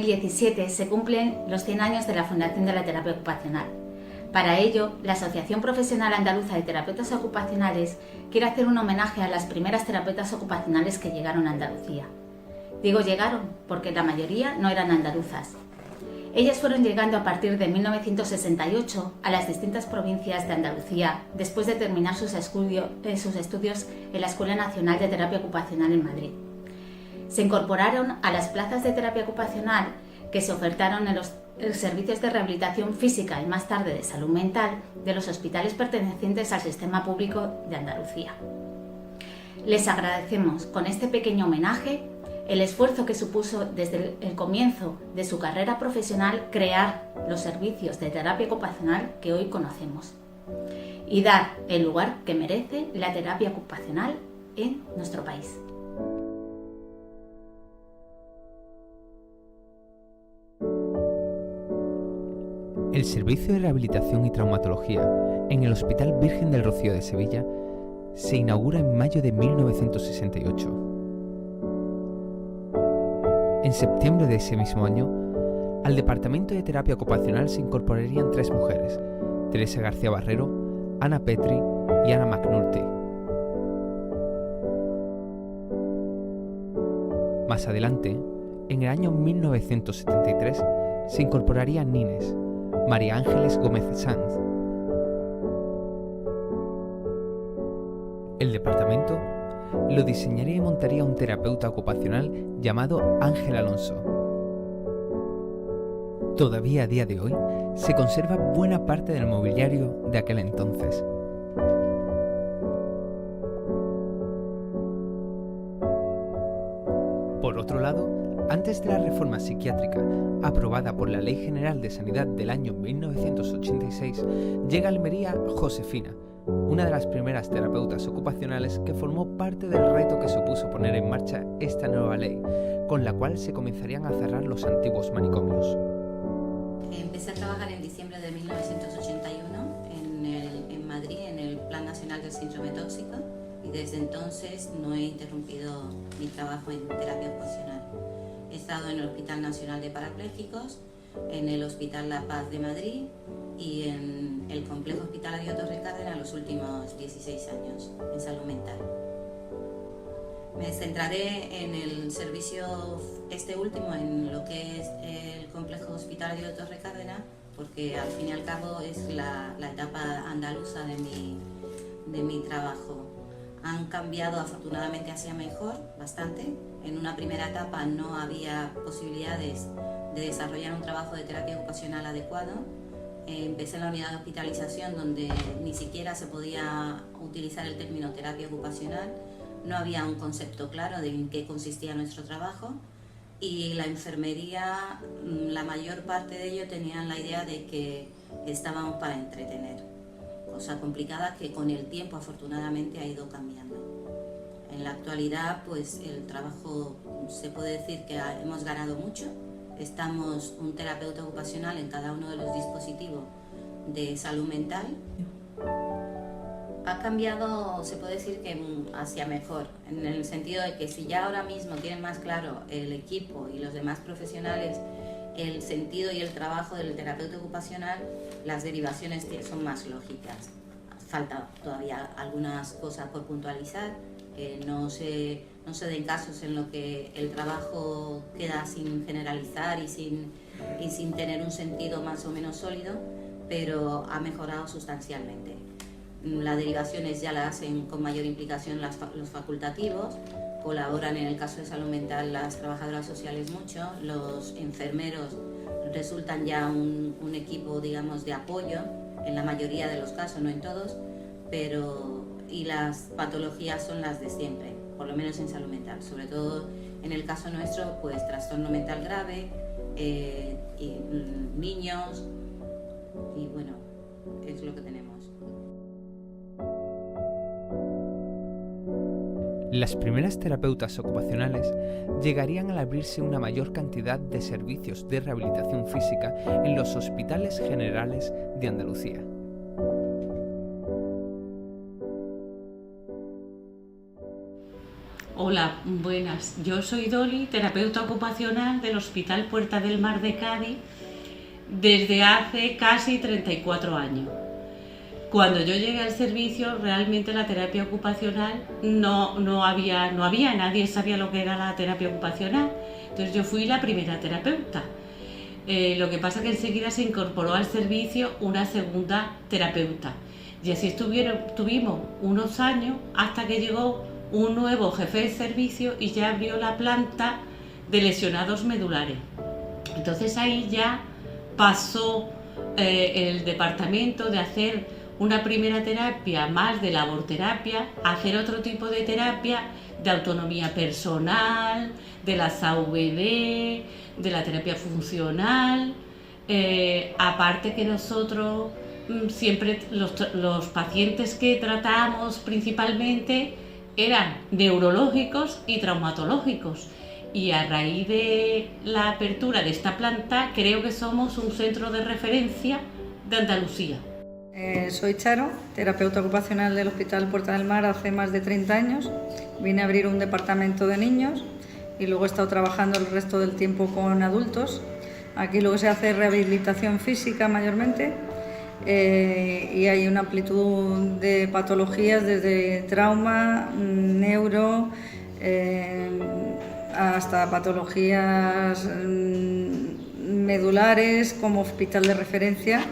2017 se cumplen los 100 años de la fundación de la terapia ocupacional. Para ello, la Asociación Profesional Andaluza de Terapeutas Ocupacionales quiere hacer un homenaje a las primeras terapeutas ocupacionales que llegaron a Andalucía. Digo llegaron porque la mayoría no eran andaluzas. Ellas fueron llegando a partir de 1968 a las distintas provincias de Andalucía después de terminar sus estudios en la Escuela Nacional de Terapia Ocupacional en Madrid. Se incorporaron a las plazas de terapia ocupacional que se ofertaron en los servicios de rehabilitación física y más tarde de salud mental de los hospitales pertenecientes al sistema público de Andalucía. Les agradecemos con este pequeño homenaje el esfuerzo que supuso desde el comienzo de su carrera profesional crear los servicios de terapia ocupacional que hoy conocemos y dar el lugar que merece la terapia ocupacional en nuestro país. El Servicio de Rehabilitación y Traumatología en el Hospital Virgen del Rocío de Sevilla se inaugura en mayo de 1968. En septiembre de ese mismo año, al Departamento de Terapia Ocupacional se incorporarían 3 mujeres: Teresa García Barrero, Ana Petri y Ana McNulty. Más adelante, en el año 1973, se incorporarían Nines, María Ángeles Gómez Sanz. El departamento lo diseñaría y montaría un terapeuta ocupacional llamado Ángel Alonso. Todavía a día de hoy se conserva buena parte del mobiliario de aquel entonces. Por otro lado, antes de la reforma psiquiátrica aprobada por la Ley General de Sanidad del año 1986, llega a Almería Josefina, una de las primeras terapeutas ocupacionales que formó parte del reto que supuso poner en marcha esta nueva ley, con la cual se comenzarían a cerrar los antiguos manicomios. Empecé a trabajar en diciembre de 1981 en Madrid, en el Plan Nacional del Síndrome Tóxico, y desde entonces no he interrumpido mi trabajo en terapia ocupacional. He estado en el Hospital Nacional de Parapléjicos, en el Hospital La Paz de Madrid y en el Complejo Hospitalario Torre Cárdenas los últimos 16 años en salud mental. Me centraré en el servicio último, en lo que es el Complejo Hospitalario Torre Cárdenas, porque al fin y al cabo es la etapa andaluza de mi trabajo. Han cambiado afortunadamente hacia mejor, bastante. En una primera etapa no había posibilidades de desarrollar un trabajo de terapia ocupacional adecuado. Empecé en la unidad de hospitalización donde ni siquiera se podía utilizar el término terapia ocupacional. No había un concepto claro de en qué consistía nuestro trabajo, y la enfermería, la mayor parte de ello tenían la idea de que estábamos para entretener. Cosa complicada que con el tiempo afortunadamente ha ido cambiando. En la actualidad pues el trabajo se puede decir que hemos ganado mucho. Estamos un terapeuta ocupacional en cada uno de los dispositivos de salud mental. Ha cambiado, se puede decir que hacia mejor, en el sentido de que si ya ahora mismo tienen más claro el equipo y los demás profesionales el sentido y el trabajo del terapeuta ocupacional, las derivaciones son más lógicas. Falta todavía algunas cosas por puntualizar, no se den casos en los que el trabajo queda sin generalizar y sin tener un sentido más o menos sólido, pero ha mejorado sustancialmente. Las derivaciones ya las hacen con mayor implicación los facultativos, colaboran en el caso de salud mental las trabajadoras sociales mucho, los enfermeros resultan ya un equipo, digamos, de apoyo en la mayoría de los casos, no en todos, y las patologías son las de siempre, por lo menos en salud mental, sobre todo en el caso nuestro, pues trastorno mental grave, y niños, y bueno, es lo que tenemos. Las primeras terapeutas ocupacionales llegarían al abrirse una mayor cantidad de servicios de rehabilitación física en los hospitales generales de Andalucía. Hola, buenas. Yo soy Doli, terapeuta ocupacional del Hospital Puerta del Mar de Cádiz desde hace casi 34 años. Cuando yo llegué al servicio, realmente la terapia ocupacional no había, nadie sabía lo que era la terapia ocupacional. Entonces yo fui la primera terapeuta. Lo que pasa es que enseguida se incorporó al servicio una segunda terapeuta. Y así tuvimos unos años hasta que llegó un nuevo jefe de servicio y ya abrió la planta de lesionados medulares. Entonces ahí ya pasó el departamento de hacer una primera terapia más de laborterapia a hacer otro tipo de terapia de autonomía personal, de las AVD, de la terapia funcional. Aparte que nosotros siempre los pacientes que tratamos principalmente eran neurológicos y traumatológicos, y a raíz de la apertura de esta planta creo que somos un centro de referencia de Andalucía. Soy Charo, terapeuta ocupacional del Hospital Puerta del Mar hace más de 30 años. Vine a abrir un departamento de niños y luego he estado trabajando el resto del tiempo con adultos. Aquí luego se hace rehabilitación física mayormente. Y hay una amplitud de patologías desde trauma, neuro, hasta patologías medulares como hospital de referencia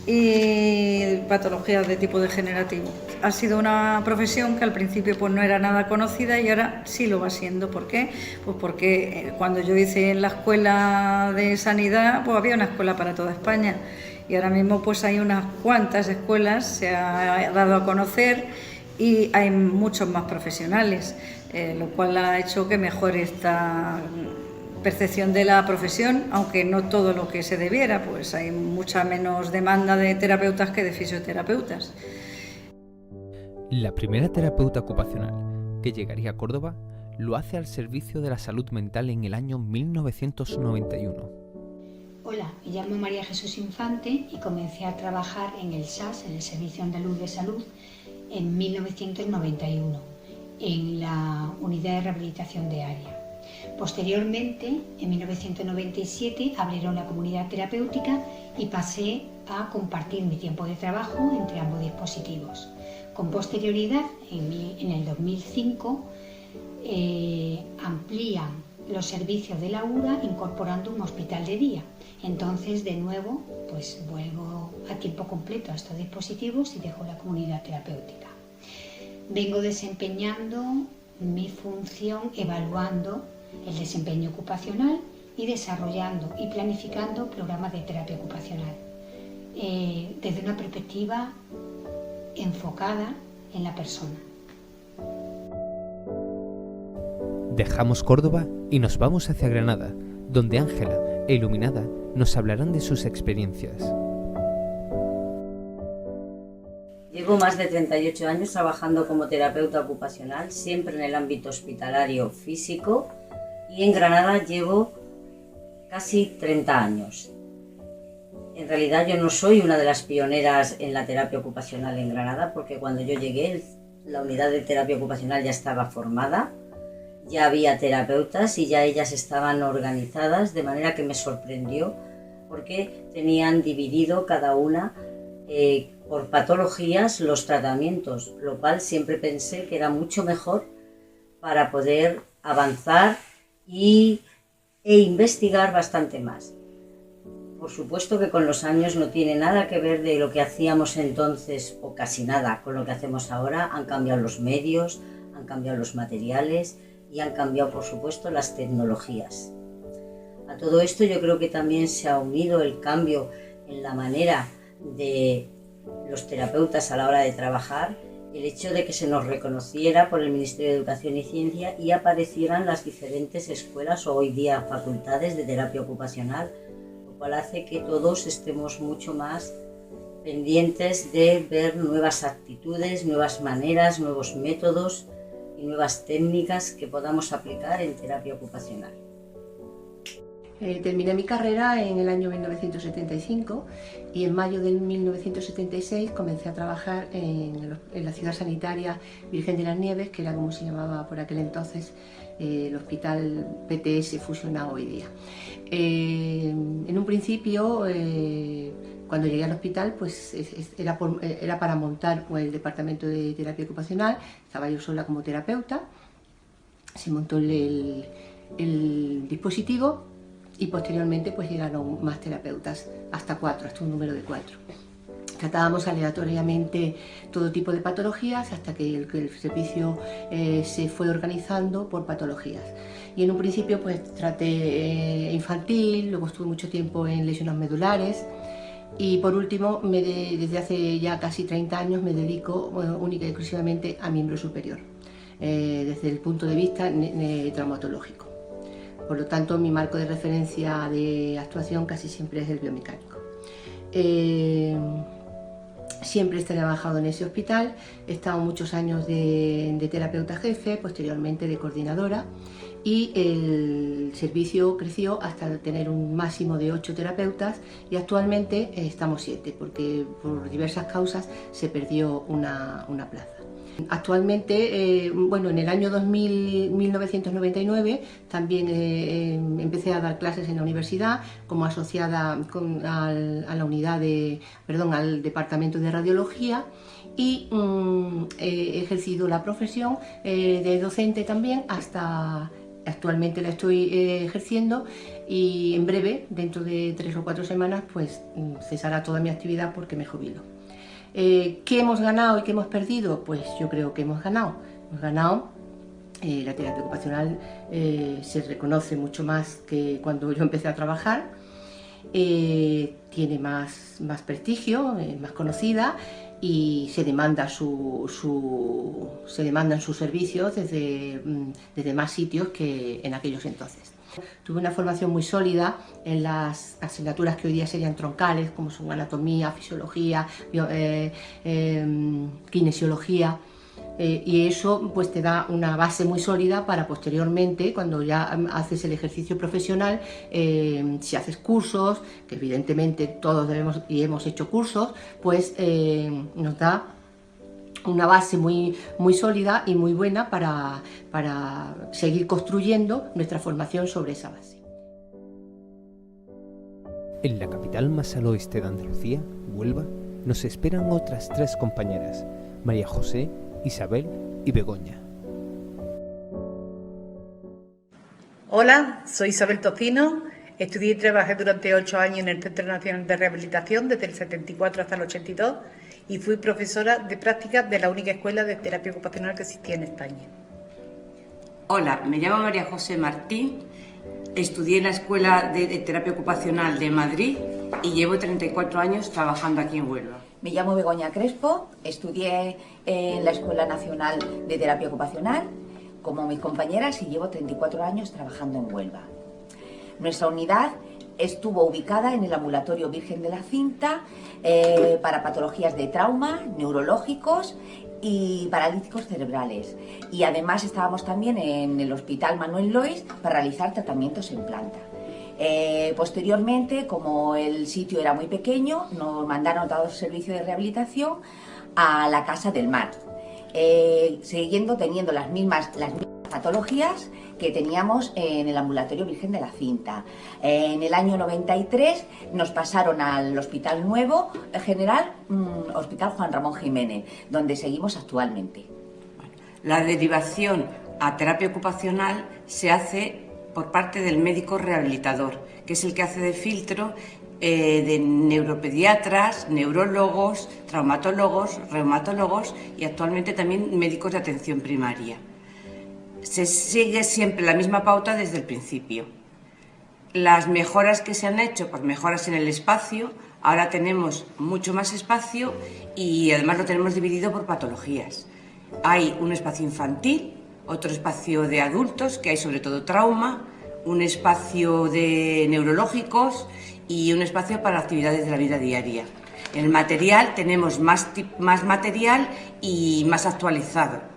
y patologías de tipo degenerativo. Ha sido una profesión que al principio pues no era nada conocida y ahora sí lo va siendo. ¿Por qué? Pues porque cuando yo hice en la escuela de sanidad, pues había una escuela para toda España. Y ahora mismo pues hay unas cuantas escuelas, se ha dado a conocer y hay muchos más profesionales, lo cual ha hecho que mejore esta percepción de la profesión, aunque no todo lo que se debiera, pues hay mucha menos demanda de terapeutas que de fisioterapeutas. La primera terapeuta ocupacional que llegaría a Córdoba lo hace al servicio de la salud mental en el año 1991. Hola, me llamo María Jesús Infante y comencé a trabajar en el SAS, en el Servicio Andaluz de Salud, en 1991, en la Unidad de Rehabilitación de Área. Posteriormente, en 1997, abrieron la comunidad terapéutica y pasé a compartir mi tiempo de trabajo entre ambos dispositivos. Con posterioridad, en el 2005, amplían los servicios de la URA incorporando un hospital de día. Entonces, de nuevo, pues vuelvo a tiempo completo a estos dispositivos y dejo la comunidad terapéutica. Vengo desempeñando mi función evaluando el desempeño ocupacional y desarrollando y planificando programas de terapia ocupacional desde una perspectiva enfocada en la persona. Dejamos Córdoba y nos vamos hacia Granada, donde Ángela e Iluminada nos hablarán de sus experiencias. Llevo más de 38 años trabajando como terapeuta ocupacional, siempre en el ámbito hospitalario físico, y en Granada llevo casi 30 años. En realidad yo no soy una de las pioneras en la terapia ocupacional en Granada, porque cuando yo llegué la unidad de terapia ocupacional ya estaba formada, ya había terapeutas y ya ellas estaban organizadas, de manera que me sorprendió porque tenían dividido cada una por patologías los tratamientos, lo cual siempre pensé que era mucho mejor para poder avanzar e investigar bastante más. Por supuesto que con los años no tiene nada que ver de lo que hacíamos entonces, o casi nada, con lo que hacemos ahora. Han cambiado los medios, han cambiado los materiales y han cambiado, por supuesto, las tecnologías. A todo esto yo creo que también se ha unido el cambio en la manera de los terapeutas a la hora de trabajar, el hecho de que se nos reconociera por el Ministerio de Educación y Ciencia y aparecieran las diferentes escuelas o hoy día facultades de terapia ocupacional, lo cual hace que todos estemos mucho más pendientes de ver nuevas actitudes, nuevas maneras, nuevos métodos y nuevas técnicas que podamos aplicar en terapia ocupacional. Terminé mi carrera en el año 1975 y en mayo de 1976 comencé a trabajar en la ciudad sanitaria Virgen de las Nieves, que era como se llamaba por aquel entonces el hospital PTS fusionado hoy día. En un principio, cuando llegué al hospital, pues era para montar el departamento de terapia ocupacional. Estaba yo sola como terapeuta, se montó el dispositivo y posteriormente pues llegaron más terapeutas, hasta 4, hasta un número de 4. Tratábamos aleatoriamente todo tipo de patologías hasta que el servicio se fue organizando por patologías. Y en un principio pues traté infantil, luego estuve mucho tiempo en lesiones medulares y por último, desde hace ya casi 30 años me dedico única y exclusivamente a miembro superior, desde el punto de vista traumatológico. Por lo tanto, mi marco de referencia de actuación casi siempre es el biomecánico. Siempre he trabajado en ese hospital, he estado muchos años de terapeuta jefe, posteriormente de coordinadora, y el servicio creció hasta tener un máximo de 8 terapeutas y actualmente estamos 7 porque por diversas causas se perdió una plaza. Actualmente, bueno, en el año 1999 también empecé a dar clases en la universidad como asociada al departamento de radiología y he ejercido la profesión de docente también hasta actualmente la estoy ejerciendo y en breve, dentro de 3 o 4 semanas, pues cesará toda mi actividad porque me jubilo. ¿Qué hemos ganado y qué hemos perdido? Pues yo creo que hemos ganado. La terapia ocupacional se reconoce mucho más que cuando yo empecé a trabajar, tiene más prestigio, es más conocida y se demandan sus servicios desde más sitios que en aquellos entonces. Tuve una formación muy sólida en las asignaturas que hoy día serían troncales, como son anatomía, fisiología, kinesiología, y eso pues te da una base muy sólida para posteriormente, cuando ya haces el ejercicio profesional, si haces cursos, que evidentemente todos debemos y hemos hecho cursos, pues nos da una base muy sólida y muy buena para seguir construyendo nuestra formación sobre esa base. En la capital más al oeste de Andalucía, Huelva, nos esperan otras 3 compañeras, María José, Isabel y Begoña. Hola, soy Isabel Tocino, estudié y trabajé durante 8 años en el Centro Nacional de Rehabilitación desde el 74 hasta el 82 y fui profesora de práctica de la única escuela de terapia ocupacional que existía en España. Hola, me llamo María José Martín, estudié en la Escuela de Terapia Ocupacional de Madrid y llevo 34 años trabajando aquí en Huelva. Me llamo Begoña Crespo, estudié en la Escuela Nacional de Terapia Ocupacional como mis compañeras y llevo 34 años trabajando en Huelva. Nuestra unidad estuvo ubicada en el ambulatorio Virgen de la Cinta para patologías de trauma, neurológicos y paralíticos cerebrales. Y además estábamos también en el Hospital Manuel Lois para realizar tratamientos en planta. Posteriormente, como el sitio era muy pequeño, nos mandaron a todo el servicio de rehabilitación a la Casa del Mar, siguiendo teniendo las mismas patologías que teníamos en el ambulatorio Virgen de la Cinta. En el año 93 nos pasaron al Hospital Nuevo General, Hospital Juan Ramón Jiménez, donde seguimos actualmente. La derivación a terapia ocupacional se hace por parte del médico rehabilitador, que es el que hace de filtro de neuropediatras, neurólogos, traumatólogos, reumatólogos y actualmente también médicos de atención primaria. Se sigue siempre la misma pauta desde el principio. Las mejoras que se han hecho, pues mejoras en el espacio, ahora tenemos mucho más espacio y además lo tenemos dividido por patologías. Hay un espacio infantil, otro espacio de adultos, que hay sobre todo trauma, un espacio de neurológicos y un espacio para actividades de la vida diaria. En el material tenemos más material y más actualizado.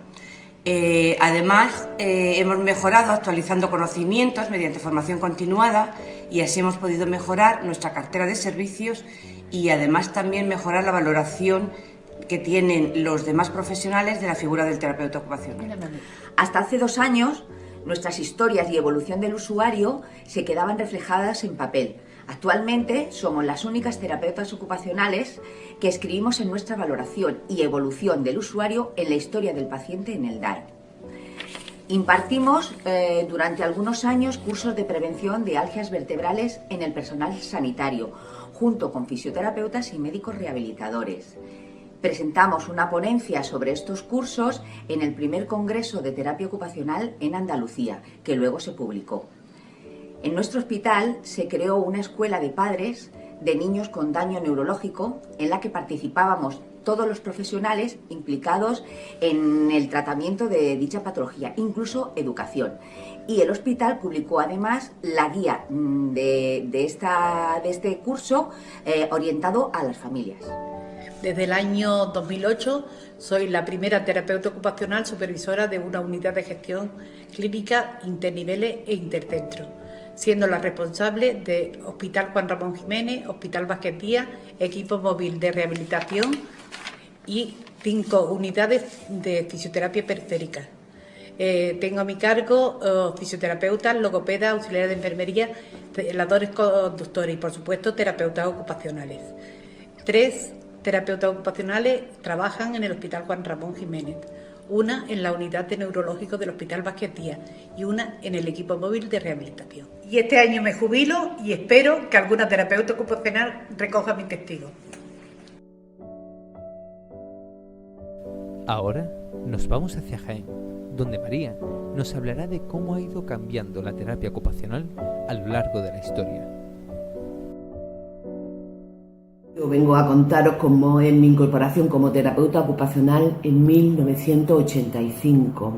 Además, hemos mejorado actualizando conocimientos mediante formación continuada y así hemos podido mejorar nuestra cartera de servicios y además también mejorar la valoración que tienen los demás profesionales de la figura del terapeuta ocupacional. Hasta hace 2 años, nuestras historias y evolución del usuario se quedaban reflejadas en papel. Actualmente somos las únicas terapeutas ocupacionales que escribimos en nuestra valoración y evolución del usuario en la historia del paciente en el DAE. Impartimos durante algunos años cursos de prevención de algias vertebrales en el personal sanitario, junto con fisioterapeutas y médicos rehabilitadores. Presentamos una ponencia sobre estos cursos en el primer Congreso de Terapia Ocupacional en Andalucía, que luego se publicó. En nuestro hospital se creó una escuela de padres de niños con daño neurológico en la que participábamos todos los profesionales implicados en el tratamiento de dicha patología, incluso educación. Y el hospital publicó además la guía de este curso orientado a las familias. Desde el año 2008 soy la primera terapeuta ocupacional supervisora de una unidad de gestión clínica interniveles e intercentro, siendo la responsable de Hospital Juan Ramón Jiménez, Hospital Vázquez Díaz, equipo móvil de rehabilitación y 5 unidades de fisioterapia periférica. Tengo a mi cargo fisioterapeutas, logopedas, auxiliares de enfermería, celadores conductores y, por supuesto, terapeutas ocupacionales. 3 terapeutas ocupacionales trabajan en el Hospital Juan Ramón Jiménez, una en la unidad de neurológico del Hospital Vázquez Díaz y una en el equipo móvil de rehabilitación. Y este año me jubilo y espero que alguna terapeuta ocupacional recoja mi testigo. Ahora nos vamos hacia Jaén, donde María nos hablará de cómo ha ido cambiando la terapia ocupacional a lo largo de la historia. Yo vengo a contaros cómo es mi incorporación como terapeuta ocupacional en 1985.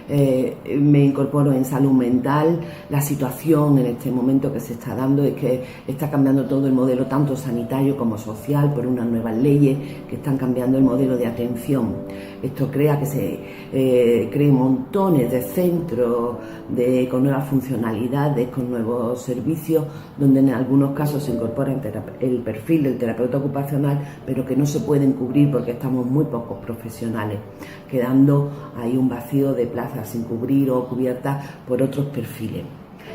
Me incorporo en salud mental. La situación en este momento que se está dando es que está cambiando todo el modelo tanto sanitario como social por unas nuevas leyes que están cambiando el modelo de atención. Esto crea que se creen montones de centros con nuevas funcionalidades, con nuevos servicios, donde en algunos casos se incorpora el perfil del terapeuta ocupacional, pero que no se pueden cubrir porque estamos muy pocos profesionales, quedando ahí un vacío de plazas sin cubrir o cubiertas por otros perfiles.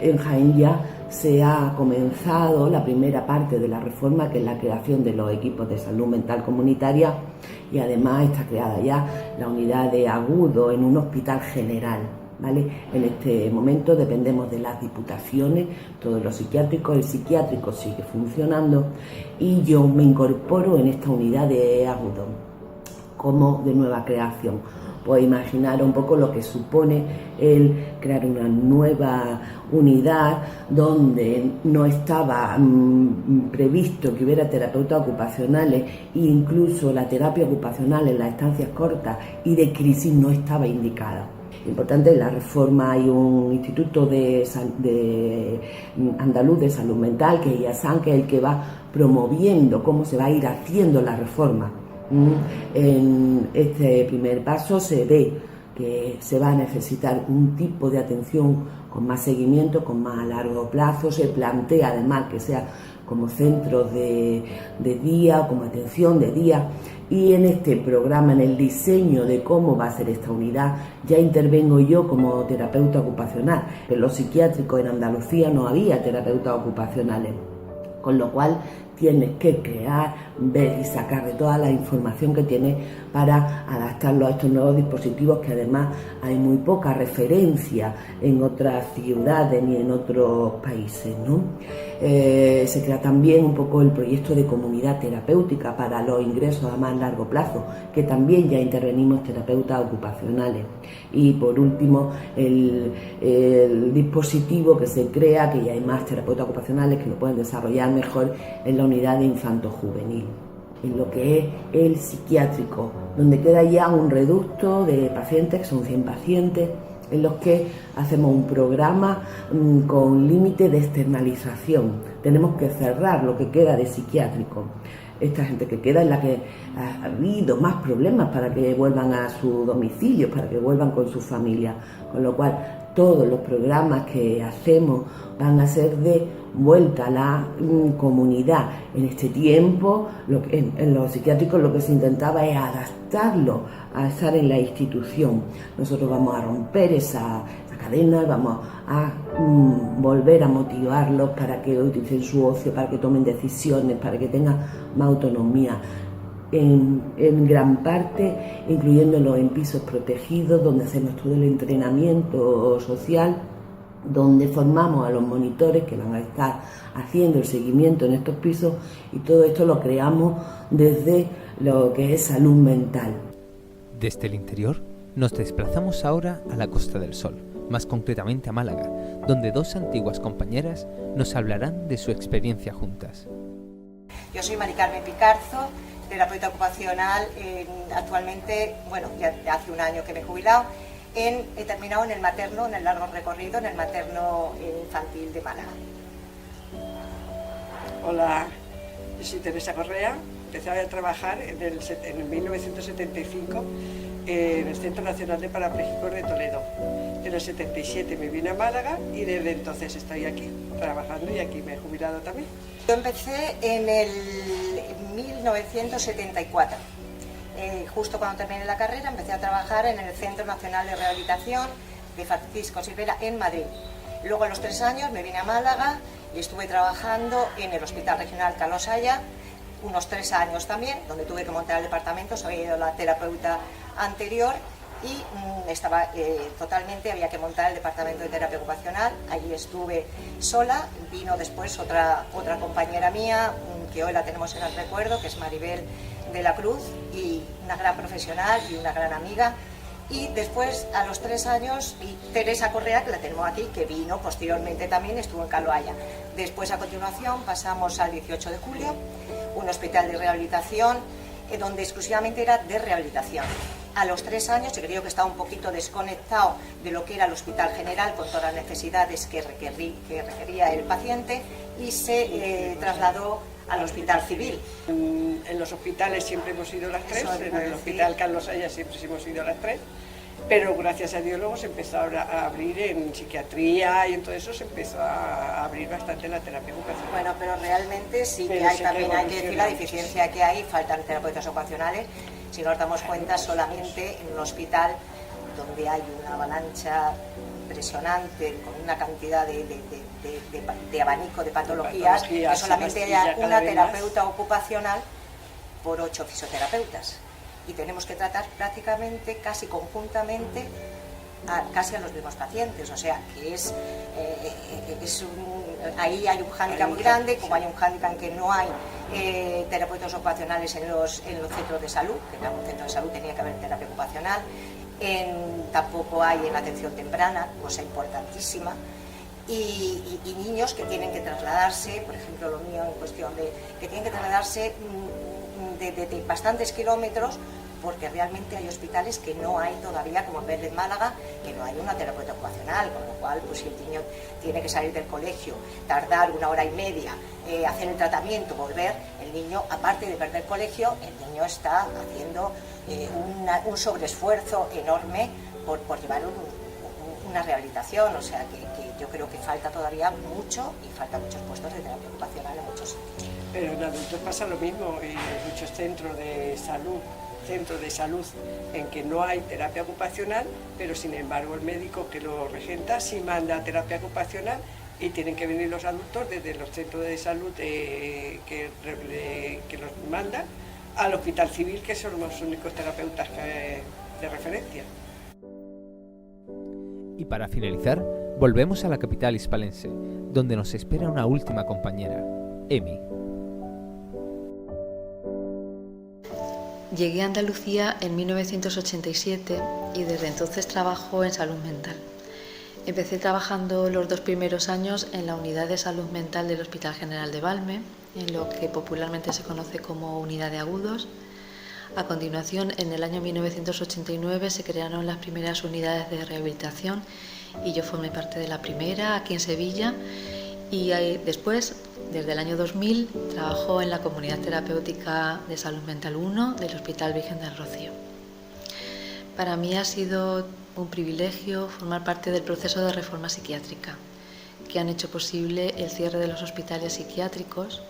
En Jaén ya se ha comenzado la primera parte de la reforma, que es la creación de los equipos de salud mental comunitaria, y además está creada ya la unidad de agudo en un hospital general, ¿vale? En este momento dependemos de las diputaciones, todos los psiquiátricos, el psiquiátrico sigue funcionando y yo me incorporo en esta unidad de agudo como de nueva creación. Pues imaginar un poco lo que supone el crear una nueva unidad donde no estaba previsto que hubiera terapeutas ocupacionales e incluso la terapia ocupacional en las estancias cortas y de crisis no estaba indicada. Importante, en la reforma hay un instituto andaluz de salud mental, que es IASAN, que es el que va promoviendo cómo se va a ir haciendo la reforma. En este primer paso se ve que se va a necesitar un tipo de atención con más seguimiento, con más a largo plazo. Se plantea además que sea como centros de día, como atención de día, y en este programa, en el diseño de cómo va a ser esta unidad, ya intervengo yo como terapeuta ocupacional. En los psiquiátricos en Andalucía no había terapeutas ocupacionales, con lo cual tienes que crear, ver y sacar de toda la información que tienes para adaptarlo a estos nuevos dispositivos, que además hay muy poca referencia en otras ciudades ni en otros países, ¿no? Se crea también un poco el proyecto de comunidad terapéutica para los ingresos a más largo plazo, que también ya intervenimos terapeutas ocupacionales. Y por último, el dispositivo que se crea, que ya hay más terapeutas ocupacionales que lo pueden desarrollar mejor, en la unidad de infanto-juvenil, en lo que es el psiquiátrico, donde queda ya un reducto de pacientes, que son 100 pacientes, en los que hacemos un programa con límite de externalización. Tenemos que cerrar lo que queda de psiquiátrico. esta gente que queda, en la que ha habido más problemas para que vuelvan a su domicilio, para que vuelvan con su familia, con lo cual todos los programas que hacemos van a ser de vuelta a la comunidad. En este tiempo, en los psiquiátricos lo que se intentaba es adaptarlo a estar en la institución. Nosotros vamos a romper esa cadena, vamos a volver a motivarlos para que utilicen su ocio, para que tomen decisiones, para que tengan más autonomía. En gran parte, incluyéndolo en pisos protegidos, donde hacemos todo el entrenamiento social, donde formamos a los monitores que van a estar haciendo el seguimiento en estos pisos, y todo esto lo creamos desde lo que es salud mental. Desde el interior nos desplazamos ahora a la Costa del Sol, más concretamente a Málaga, donde dos antiguas compañeras nos hablarán de su experiencia juntas. Yo soy Mari Carmen Picarzo, terapeuta ocupacional, actualmente, bueno, ya hace un año que me he jubilado, he terminado en el materno, en el largo recorrido, en el materno infantil de Málaga. Hola, yo soy Teresa Correa, empecé a trabajar en 1975 en el Centro Nacional de Parapléjicos de Toledo. En el 77 me vine a Málaga y desde entonces estoy aquí trabajando y aquí me he jubilado también. Yo empecé en el 1974. Justo cuando terminé la carrera empecé a trabajar en el Centro Nacional de Rehabilitación de Francisco Silvera en Madrid. Luego a los 3 años me vine a Málaga y estuve trabajando en el Hospital Regional Carlos Haya, unos 3 años también, donde tuve que montar el departamento, había ido la terapeuta anterior y había que montar el departamento de terapia ocupacional. Allí estuve sola, vino después otra compañera mía, que hoy la tenemos en el recuerdo, que es Maribel de la Cruz, y una gran profesional y una gran amiga. Y después, a los 3 años, y Teresa Correa, que la tenemos aquí, que vino posteriormente también, estuvo en Carlos Haya. Después, a continuación, pasamos al 18 de julio, un hospital de rehabilitación, donde exclusivamente era de rehabilitación. A los 3 años, yo creo que estaba un poquito desconectado de lo que era el hospital general, con todas las necesidades que requería el paciente, y se trasladó al hospital civil. En los hospitales siempre hemos ido las 3, en el hospital Carlos Haya siempre hemos ido las 3, pero gracias a Dios luego se empezó a abrir en psiquiatría y en todo eso se empezó a abrir bastante la terapia ocupacional. Bueno, pero realmente sí que hay, también hay que decir la deficiencia que hay, faltan terapeutas ocupacionales. Si nos damos cuenta, solamente en un hospital donde hay una avalancha impresionante, con una cantidad de abanico de patologías, que solamente haya una terapeuta ocupacional por 8 fisioterapeutas. Y tenemos que tratar prácticamente, casi conjuntamente, casi a los mismos pacientes. O sea, que ahí hay un hándicap muy grande, como hay un hándicap en que no hay terapeutas ocupacionales en los centros de salud, que en un centro de salud tenía que haber terapia ocupacional. Tampoco hay en atención temprana, cosa importantísima, y niños que tienen que trasladarse, por ejemplo lo mío en cuestión que tienen que trasladarse de bastantes kilómetros, porque realmente hay hospitales que no hay todavía, como en vez de Málaga, que no hay una terapeuta ocupacional, con lo cual pues, si el niño tiene que salir del colegio, tardar 1 hora y media, hacer el tratamiento, volver, el niño, aparte de perder colegio, el niño está haciendo un sobreesfuerzo enorme por llevar una rehabilitación. O sea que yo creo que falta todavía mucho y faltan muchos puestos de terapia ocupacional en muchos sitios. Pero en adultos pasa lo mismo, en muchos centros de salud en que no hay terapia ocupacional, pero sin embargo el médico que lo regenta sí manda terapia ocupacional y tienen que venir los adultos desde los centros de salud que los mandan al hospital civil, que son los únicos terapeutas de referencia. Y para finalizar, volvemos a la capital hispalense, donde nos espera una última compañera, Emi. Llegué a Andalucía en 1987 y desde entonces trabajo en salud mental. Empecé trabajando los 2 primeros años en la unidad de salud mental del Hospital General de Valme, en lo que popularmente se conoce como unidad de agudos. A continuación, en el año 1989 se crearon las primeras unidades de rehabilitación y yo formé parte de la primera aquí en Sevilla, Y después, desde el año 2000, trabajo en la Comunidad Terapéutica de Salud Mental 1 del Hospital Virgen del Rocío. Para mí ha sido un privilegio formar parte del proceso de reforma psiquiátrica, que han hecho posible el cierre de los hospitales psiquiátricos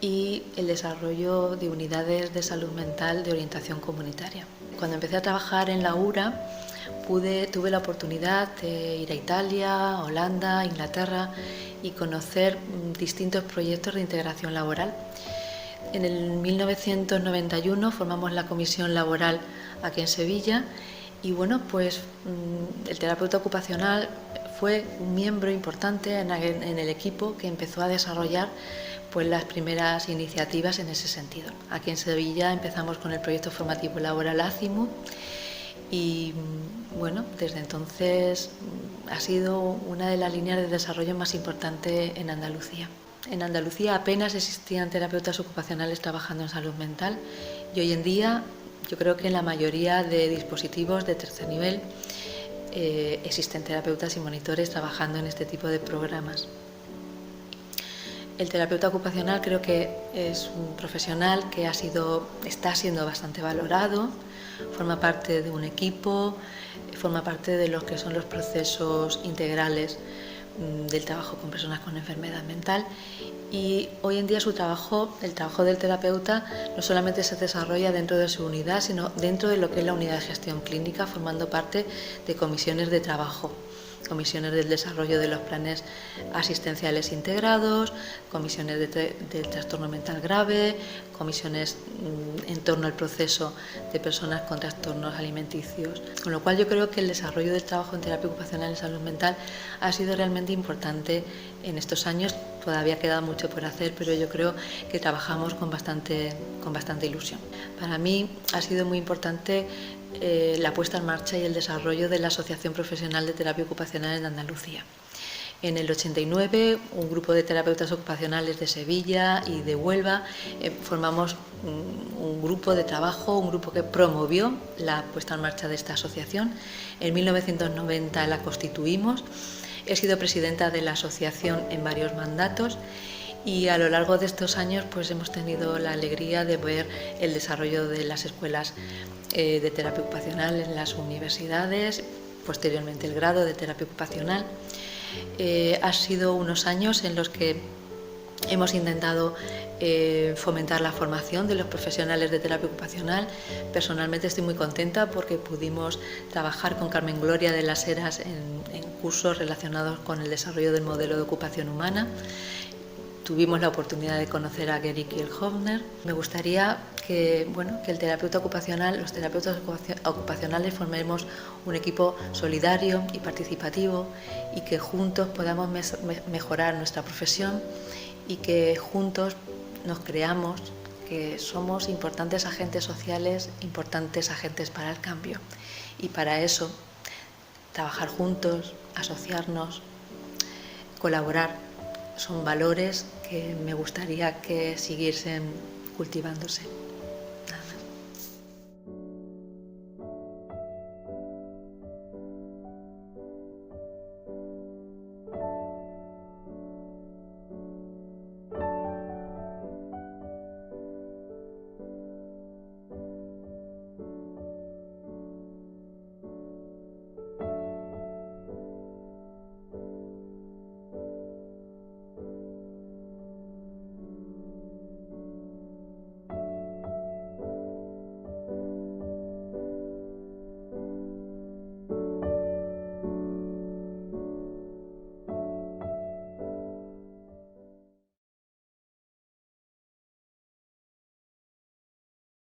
y el desarrollo de unidades de salud mental de orientación comunitaria. Cuando empecé a trabajar en la URA, tuve la oportunidad de ir a Italia, Holanda, Inglaterra y conocer distintos proyectos de integración laboral. En el 1991 formamos la comisión laboral aquí en Sevilla y bueno, pues el terapeuta ocupacional fue un miembro importante en el equipo que empezó a desarrollar pues las primeras iniciativas en ese sentido. Aquí en Sevilla empezamos con el proyecto formativo laboral Azimut y bueno, desde entonces ha sido una de las líneas de desarrollo más importantes en Andalucía. En Andalucía apenas existían terapeutas ocupacionales trabajando en salud mental y hoy en día yo creo que en la mayoría de dispositivos de tercer nivel existen terapeutas y monitores trabajando en este tipo de programas. El terapeuta ocupacional creo que es un profesional que está siendo bastante valorado, forma parte de un equipo, forma parte de lo que son los procesos integrales del trabajo con personas con enfermedad mental y hoy en día el trabajo del terapeuta no solamente se desarrolla dentro de su unidad, sino dentro de lo que es la unidad de gestión clínica, formando parte de comisiones de trabajo, comisiones del desarrollo de los planes asistenciales integrados, comisiones del trastorno mental grave, comisiones en torno al proceso de personas con trastornos alimenticios. Con lo cual yo creo que el desarrollo del trabajo en terapia ocupacional en salud mental ha sido realmente importante en estos años. Todavía queda mucho por hacer, pero yo creo que trabajamos con bastante ilusión. Para mí ha sido muy importante la puesta en marcha y el desarrollo de la Asociación Profesional de Terapia Ocupacional en Andalucía. En el 89, un grupo de terapeutas ocupacionales de Sevilla y de Huelva formamos un grupo de trabajo, un grupo que promovió la puesta en marcha de esta asociación. En 1990 la constituimos. He sido presidenta de la asociación en varios mandatos y a lo largo de estos años pues hemos tenido la alegría de ver el desarrollo de las escuelas de terapia ocupacional en las universidades, posteriormente el grado de terapia ocupacional. Ha sido unos años en los que hemos intentado fomentar la formación de los profesionales de terapia ocupacional. Personalmente estoy muy contenta porque pudimos trabajar con Carmen Gloria de las Heras en cursos relacionados con el desarrollo del modelo de ocupación humana. Tuvimos la oportunidad de conocer a Gary Kielhofner. Me gustaría que el terapeuta ocupacional, los terapeutas ocupacionales formemos un equipo solidario y participativo y que juntos podamos mejorar nuestra profesión y que juntos nos creamos que somos importantes agentes sociales, importantes agentes para el cambio. Y para eso, trabajar juntos, asociarnos, colaborar, son valores que me gustaría que siguiesen cultivándose.